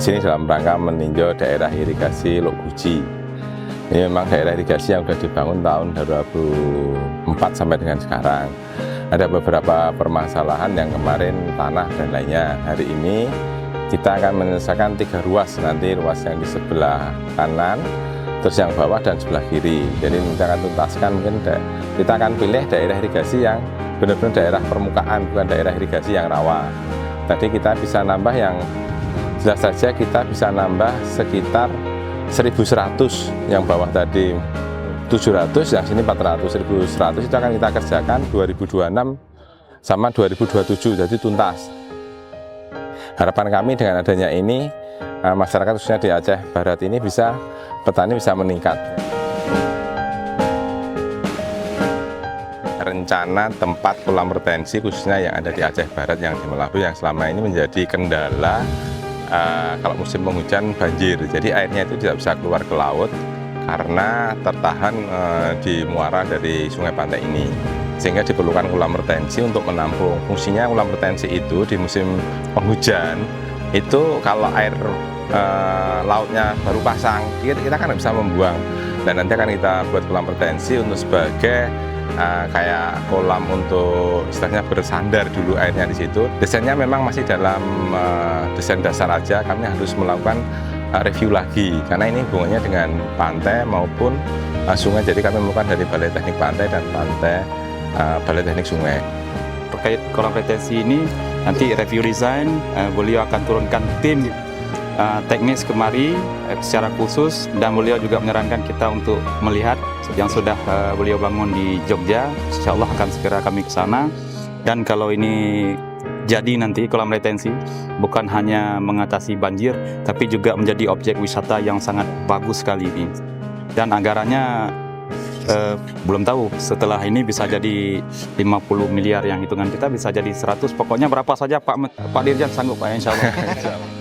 Di sini dalam rangka meninjau daerah irigasi Lok Guji. Ini memang daerah irigasi yang sudah dibangun tahun 2004 sampai dengan sekarang. Ada beberapa permasalahan yang kemarin tanah dan lainnya. Hari ini kita akan menyelesaikan 3 ruas, nanti ruas yang di sebelah kanan, terus yang bawah dan sebelah kiri. Jadi kita akan tuntaskan, mungkin kita akan pilih daerah irigasi yang benar-benar daerah permukaan, bukan daerah irigasi yang rawa. Tadi kita bisa nambah yang jelas saja, kita bisa nambah sekitar 1.100, yang bawah tadi 700, yang sini 400, 1.100 itu akan kita kerjakan 2026 sama 2027, jadi tuntas. Harapan kami dengan adanya ini, masyarakat khususnya di Aceh Barat ini petani bisa meningkat. Rencana tempat kolam retensi khususnya yang ada di Aceh Barat yang di Melahu yang selama ini menjadi kendala kalau musim penghujan banjir, jadi airnya itu tidak bisa keluar ke laut karena tertahan di muara dari sungai pantai ini, sehingga diperlukan kolam retensi untuk menampung. Fungsinya kolam retensi itu di musim penghujan itu kalau air lautnya baru pasang, kita kan bisa membuang, dan nanti akan kita buat kolam retensi untuk sebagai kayak kolam untuk istilahnya bersandar dulu airnya di situ. Desainnya memang masih dalam desain dasar aja, kami harus melakukan review lagi karena ini hubungannya dengan pantai maupun sungai, jadi kami melakukan dari Balai Teknik Pantai dan Balai Teknik Sungai. Terkait kolam retensi ini, nanti review desain, beliau akan turunkan tim teknis kemari secara khusus, dan beliau juga menyarankan kita untuk melihat yang sudah beliau bangun di Jogja. Insya Allah akan segera kami ke sana, dan kalau ini jadi nanti kolam retensi bukan hanya mengatasi banjir, tapi juga menjadi objek wisata yang sangat bagus sekali ini. Dan anggarannya belum tahu, setelah ini bisa jadi 50 miliar, yang hitungan kita bisa jadi 100, pokoknya berapa saja Pak Dirjen sanggup Pak, insya Allah.